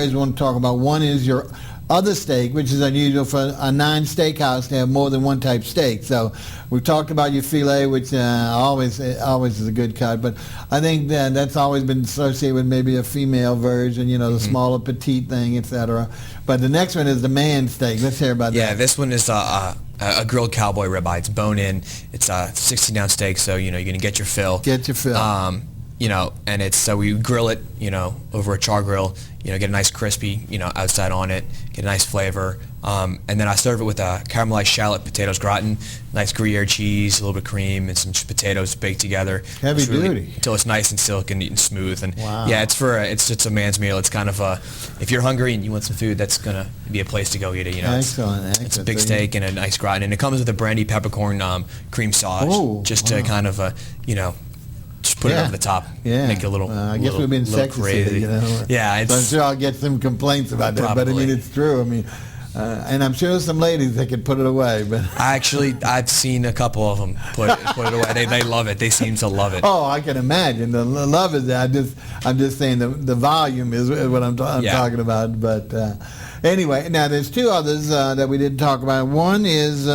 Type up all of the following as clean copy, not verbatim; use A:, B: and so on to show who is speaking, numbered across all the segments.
A: areas we want to talk about. One is your other steak, which is unusual for a 9 steakhouse to have more than one type steak. So we've talked about your filet, which always is a good cut, but I think that's always been associated with maybe a female version, the smaller petite thing, etc. But the next one is the man steak. Let's hear about that.
B: Yeah, this one is a grilled cowboy ribeye. It's bone in. It's a 16-ounce steak, so you're gonna get your fill.
A: Get your fill.
B: And it's so we grill it, over a char grill. Get a nice crispy, outside on it, get a nice flavor. And then I serve it with a caramelized shallot potatoes gratin, nice Gruyere cheese, a little bit of cream, and some potatoes baked together.
A: Heavy duty.
B: Until it's nice and silk and neat and smooth. And
A: wow.
B: yeah, it's a man's meal. It's kind of if you're hungry and you want some food, that's gonna be a place to go eat it.
A: Excellent.
B: It's a big steak and a nice gratin, and it comes with a brandy peppercorn cream sauce, to kind of just put it over the top, make it a little.
A: I guess we've been sexist
B: crazy.
A: Here,
B: Yeah,
A: so I'm sure I'll get some complaints about that, but I mean it's true. I mean, and I'm sure there's some ladies that could put it away, but
B: I've seen a couple of them put it away. They love it. They seem to love it.
A: Oh, I can imagine. The love is that. I'm just saying the volume is what I'm talking about. But anyway, now there's two others that we didn't talk about. One is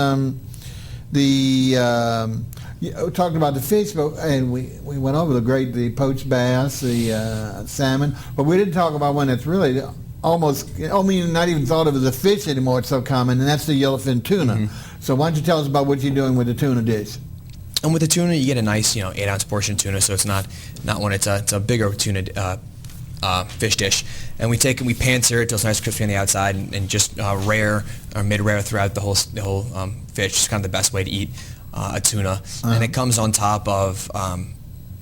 A: we talked about the fish, and we went over the poached bass, the salmon, but we didn't talk about one that's really almost, not even thought of as a fish anymore. It's so common, and that's the yellowfin tuna. Mm-hmm. So why don't you tell us about what you're doing with the tuna dish?
B: And with the tuna, you get a nice, 8-ounce portion tuna, so it's not one. It's a bigger tuna fish dish, and we take it, we pan sear it till it's nice crispy on the outside, and just rare or mid-rare throughout the whole fish. It's kind of the best way to eat a tuna, and it comes on top of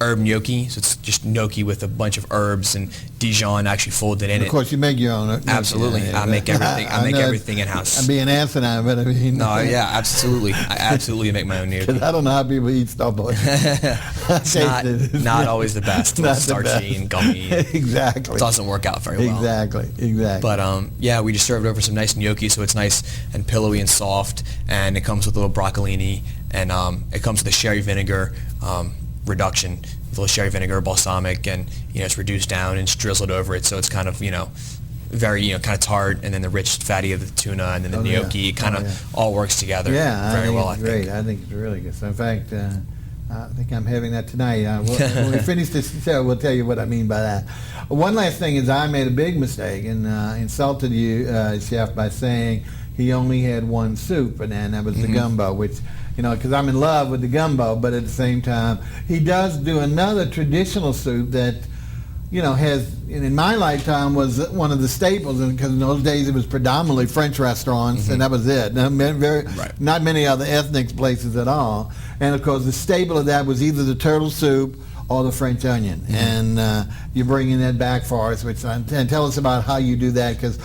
B: herb gnocchi, so it's just gnocchi with a bunch of herbs and Dijon actually folded in it.
A: Of course, you make your own.
B: Absolutely, I make everything. I make everything in house.
A: I'm being asinine, but I mean.
B: No, yeah, absolutely. I absolutely make my own gnocchi.
A: I don't know how people eat stuff like that.
B: It's not always the best. It's starchy and gummy.
A: Exactly.
B: It doesn't work out very well.
A: Exactly. But
B: we just serve it over some nice gnocchi, so it's nice and pillowy and soft, and it comes with a little broccolini, and it comes with a sherry vinegar reduction, with a little sherry vinegar, balsamic, and it's reduced down and just drizzled over it, so it's kind of very kind of tart, and then the rich fatty of the tuna, and then the gnocchi kind of all works together very well. I think.
A: Great. I think it's really good. So in fact, I think I'm having that tonight. When we finish this show, we'll tell you what I mean by that. One last thing is I made a big mistake and insulted you, Chef, by saying he only had one soup, and that was the gumbo, which, because I'm in love with the gumbo, but at the same time, he does do another traditional soup that, has, in my lifetime, was one of the staples, because in those days it was predominantly French restaurants, and that was it. Not many other ethnic places at all. And of course, the staple of that was either the turtle soup or the French onion. And you're bringing that back for us, and tell us about how you do that, because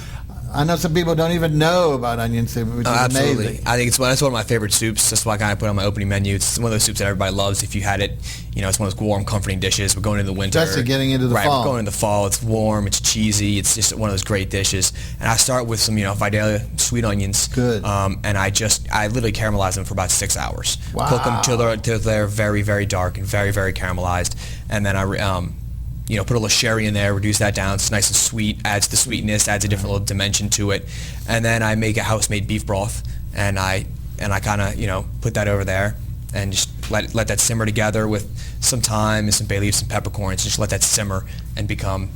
A: I know some people don't even know about onion soup, which is
B: absolutely
A: amazing.
B: I think that's one of my favorite soups. That's why I kind of put it on my opening menu. It's one of those soups that everybody loves. If you had it, it's one of those warm, comforting dishes. We're going into the winter.
A: Especially getting into the fall.
B: We're going into the fall. It's warm. It's cheesy. It's just one of those great dishes. And I start with some, Vidalia sweet onions.
A: Good.
B: And I literally caramelize them for about 6 hours.
A: Wow.
B: Cook them till they're very, very dark and very, very caramelized. And then I put a little sherry in there, reduce that down. It's nice and sweet, adds the sweetness, adds a different little dimension to it. And then I make a house-made beef broth, and I kind of, put that over there and just let that simmer together with some thyme and some bay leaves, some peppercorns, just let that simmer and become,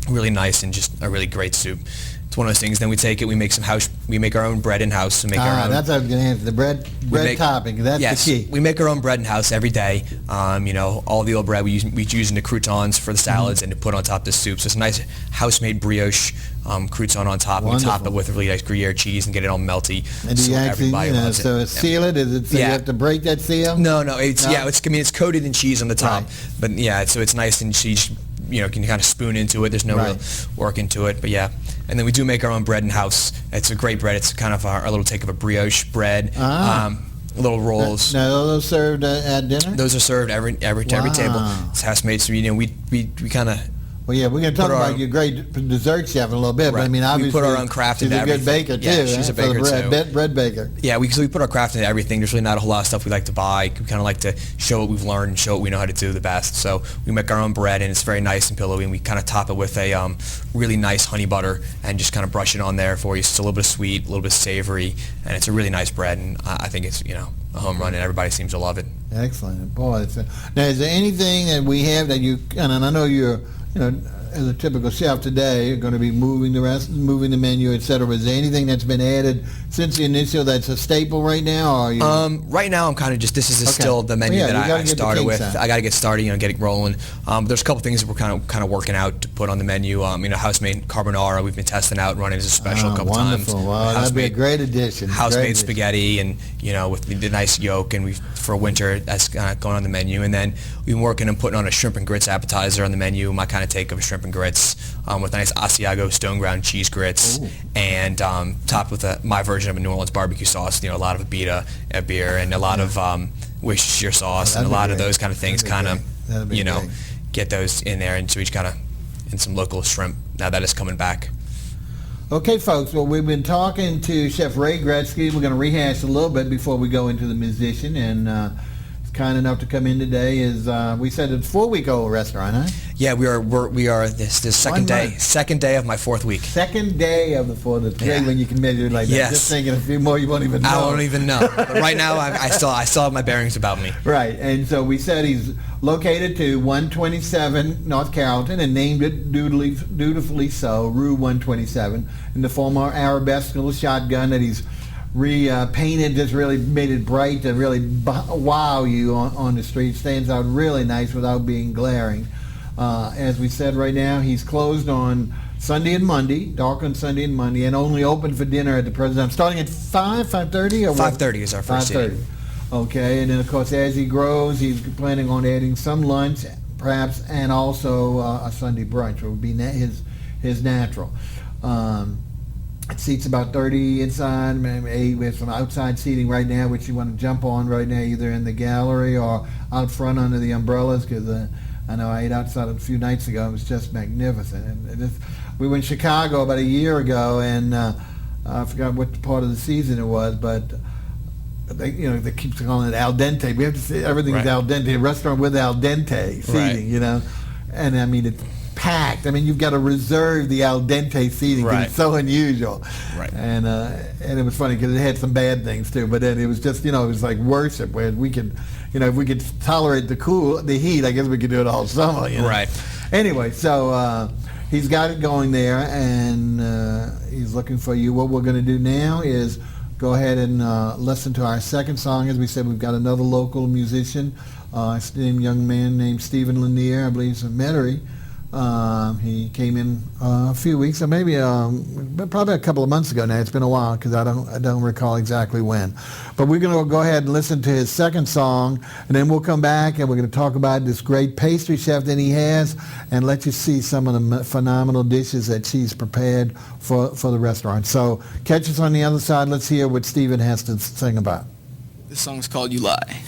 B: really nice and just a really great soup. It's one of those things. Then we take it, we make our own bread in house. We make our own.
A: That's what I was going to answer. The bread topping. That's the key.
B: We make our own bread in house every day. All the old bread we use in the croutons for the salads and to put on top of the soup. So it's a nice house-made brioche crouton on top.
A: Wonderful.
B: We top it with really nice Gruyere cheese and get it all melty.
A: And do you actually,
B: loves it.
A: seal it? Is it so you have to break that seal?
B: No. It's coated in cheese on the top. Right. But so it's nice and cheese. Can kind of spoon into it. There's no real work into it, but yeah. And then we do make our own bread in house. It's a great bread. It's kind of our little take of a brioche bread. Little rolls.
A: Now those served at dinner?
B: Those are served every table. It's house made. So we kind of
A: Well, yeah, we're going to talk
B: Put our
A: about
B: own-
A: your great dessert chef in a little bit, but I
B: Right.
A: mean,
B: We
A: obviously,
B: put our own craft
A: she's
B: into
A: a good
B: everything.
A: baker, too.
B: Yeah, she's a
A: For the
B: baker, too.
A: bread baker.
B: Yeah, so we put our craft into everything. There's really not a whole lot of stuff we like to buy. We kind of like to show what we've learned and show what we know how to do the best. So we make our own bread, and it's very nice and pillowy, and we kind of top it with a really nice honey butter and just kind of brush it on there for you. So it's a little bit sweet, a little bit savory, and it's a really nice bread, and I think it's, a home run, and everybody seems to love it.
A: Excellent. Boy, now, is there anything that we have that you, and I know you're, as a typical chef today, you're going to be moving the menu, et cetera. Is there anything that's been added since the initial that's a staple right now? Or are you...
B: Right now, I'm kind of just, this is
A: Okay.
B: still the menu
A: Well, yeah, you
B: that I
A: gotta get the
B: started with.
A: kinks out.
B: I got to get started, get it rolling. There's a couple things that we're kind of working out to put on the menu. House-made carbonara, we've been testing out, running as a special a couple
A: wonderful.
B: times.
A: Wow, that'd be a great addition.
B: House-made spaghetti, and with the nice yolk, and for winter that's going on the menu. And then we've been working and putting on a shrimp and grits appetizer on the menu. My kind of take of a shrimp and grits with a nice Asiago stone ground cheese grits.
A: Ooh.
B: And topped with my version of a New Orleans barbecue sauce. A lot of Abita beer and a lot of Worcestershire sauce and a lot of those kind of things. Kind of get those in there, and so each kind of and some local shrimp. Now that is coming back.
A: Okay, folks. Well, we've been talking to Chef Ray Gruetzke. We're going to rehash a little bit before we go into the musician. And kind enough to come in today is we said it's a 4-week-old restaurant, huh?
B: Yeah, we are this second day of my 4th week.
A: Second day of the 4th. It's great
B: Yeah.
A: when you can measure it like that.
B: Yes.
A: Just thinking a few more, you won't even know.
B: I don't even know. But right now, I still have my bearings about me.
A: Right, and so we said he's located to 127 North Carrollton and named it dutifully so, Rue 127, in the former arabesque little shotgun that he's repainted, just really made it bright to really wow you on the street. Stands out really nice without being glaring. As we said, right now he's closed on Sunday and Monday, dark on Sunday and Monday, and only open for dinner at the present time. Starting at 5:30 or what?
B: 5:30 is our first
A: 5:30.
B: seating.
A: Okay, and then of course as he grows, he's planning on adding some lunch, perhaps, and also a Sunday brunch, which would be his natural. It seats about 30 inside, maybe 8 with some outside seating right now, which you want to jump on right now, either in the gallery or out front under the umbrellas, because I know I ate outside a few nights ago. It was just magnificent. And we were in Chicago about a year ago, and I forgot what part of the season it was, but they keep calling it al dente. We have to say everything's
B: Right.
A: al dente. A restaurant with al dente seating,
B: Right.
A: And I mean it's packed. I mean you've got to reserve the al dente seating. 'Cause
B: Right.
A: It's so unusual.
B: Right.
A: And it was funny because it had some bad things too. But then it was just it was like worship where we could, if we could tolerate the heat, I guess we could do it all summer.
B: Right.
A: Anyway, so he's got it going there, and he's looking for you. What we're going to do now is go ahead and listen to our second song. As we said, we've got another local musician, a young man named Stephen Lanier. I believe he's from Metairie. He came in a few weeks, or maybe probably a couple of months ago now. It's been a while because I don't recall exactly when. But we're going to go ahead and listen to his second song, and then we'll come back and we're going to talk about this great pastry chef that he has, and let you see some of the phenomenal dishes that she's prepared for the restaurant. So catch us on the other side. Let's hear what Stephen has to sing about.
C: This song's called You Lie.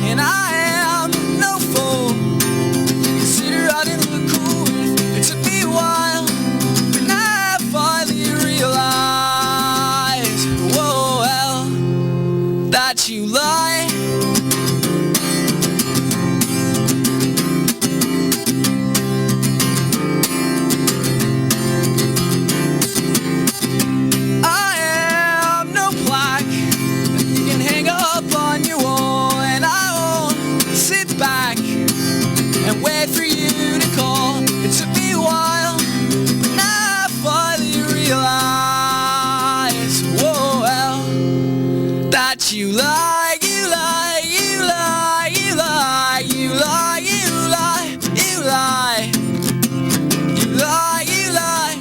D: And I am no fool. Consider I didn't look cool with. It took me a while, but now I finally realize, whoa, well, that you lie. I am no plaque that you can hang up on your wall. Sit back and wait for you to call. It took me a while, but now I finally realize, whoa, well, that you lie, you lie, you lie, you lie, you lie, you lie, you lie, you lie, you lie,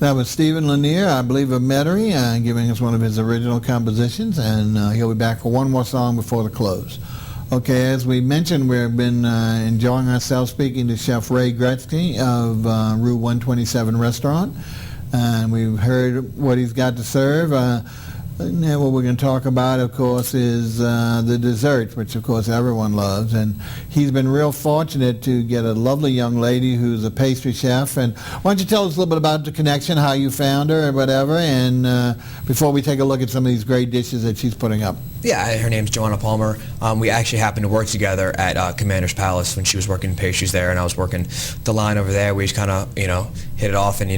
A: That was Stephen Lanier, I believe, of Metairie, giving us one of his original compositions, and he'll be back for one more song before the close. Okay, as we mentioned, we've been enjoying ourselves speaking to Chef Ray Gruetzke of Route 127 Restaurant, and we've heard what he's got to serve. Now what we're going to talk about, of course, is the desserts, which, of course, everyone loves. And he's been real fortunate to get a lovely young lady who's a pastry chef. And why don't you tell us a little bit about the connection, how you found her, or whatever, and before we take a look at some of these great dishes that she's putting up.
B: Yeah, her name's Joanna Palmer. We actually happened to work together at Commander's Palace when she was working pastries there, and I was working the line over there. We just kind of, hit it off and,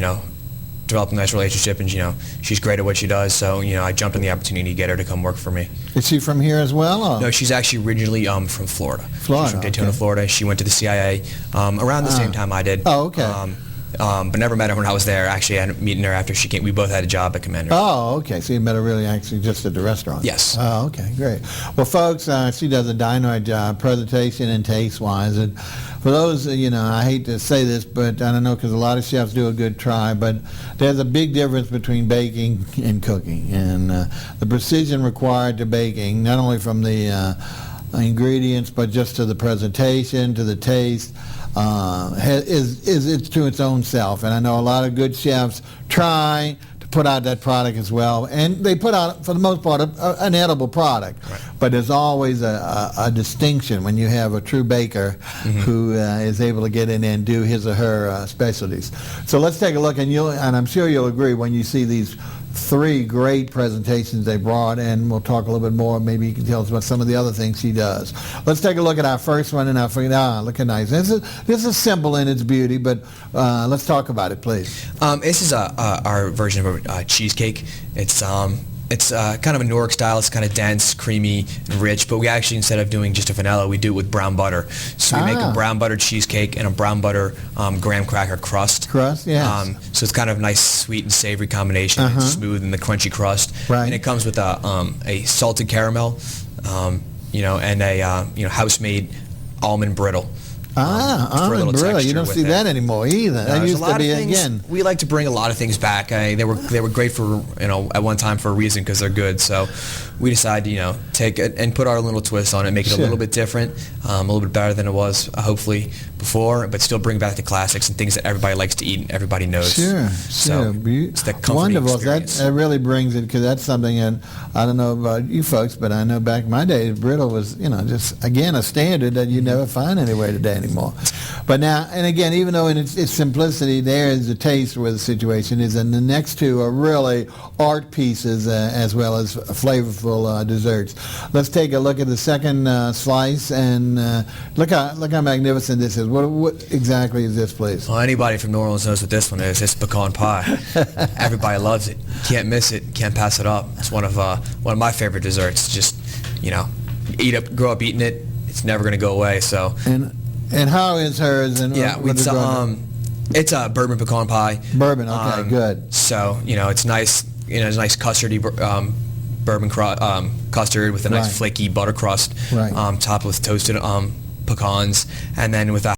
B: developed a nice relationship, and she's great at what she does, so I jumped on the opportunity to get her to come work for me.
A: Is she from here as well? Or?
B: No, she's actually originally from Florida.
A: Florida,
B: she's from Daytona,
A: okay.
B: Florida. She went to the CIA around the same time I did.
A: Oh, okay.
B: But never met her when I was there. Actually, I ended up meeting her after she came. We both had a job at Commander.
A: Oh, okay. So you met her really actually just at the restaurant?
B: Yes.
A: Oh, okay. Great. Well, folks, she does a dynamite job, presentation and taste-wise. And for those, I hate to say this, but I don't know, because a lot of chefs do a good try, but there's a big difference between baking and cooking. And the precision required to baking, not only from the ingredients, but just to the presentation, to the taste, is it's to its own self. And I know a lot of good chefs try to put out that product as well, and they put out, for the most part, an edible product.
B: Right.
A: But there's always a distinction when you have a true baker who is able to get in there and do his or her specialties. So let's take a look, and I'm sure you'll agree when you see these three great presentations they brought, and we'll talk a little bit more. Maybe you can tell us about some of the other things she does. Let's take a look at our first one, and look how nice. This is simple in its beauty, but let's talk about it, please.
B: This is our version of a cheesecake. It's kind of a Newark style. It's kind of dense, creamy, and rich, but we actually, instead of doing just a vanilla, we do it with brown butter. So we make a brown butter cheesecake and a brown butter graham cracker crust.
A: Crust, yes.
B: So it's kind of a nice sweet and savory combination. It's smooth and the crunchy crust.
A: Right.
B: And it comes with a salted caramel, and a house-made almond brittle.
A: Almond brittle. You don't see that anymore either. That used to be, again.
B: We like to bring a lot of things back. They were great for, at one time for a reason, because they're good. So we decided to, take it and put our little twist on it, make it a little bit different, a little bit better than it was, hopefully, before, but still bring back the classics and things that everybody likes to eat and everybody knows.
A: Sure.
B: It's that comforting
A: wonderful.
B: experience.
A: That really brings it, because that's something, and I don't know about you folks, but I know back in my day, brittle was, just, again, a standard that you never find anywhere today anymore. But now, and again, even though in its simplicity, there is the taste where the situation is, and the next two are really art pieces as well as flavorful desserts. Let's take a look at the second slice, and look how magnificent this is. What exactly is this, please?
B: Well, anybody from New Orleans knows what this one is. It's pecan pie. Everybody loves it. Can't miss it. Can't pass it up. It's one of my favorite desserts. Just, grow up eating it. It's never going to go away. So.
A: And how is hers? And
B: it's a bourbon pecan pie.
A: Bourbon, okay, good.
B: So it's nice. It's nice custardy bourbon custard with a nice flaky butter crust, topped with toasted pecans, and then with a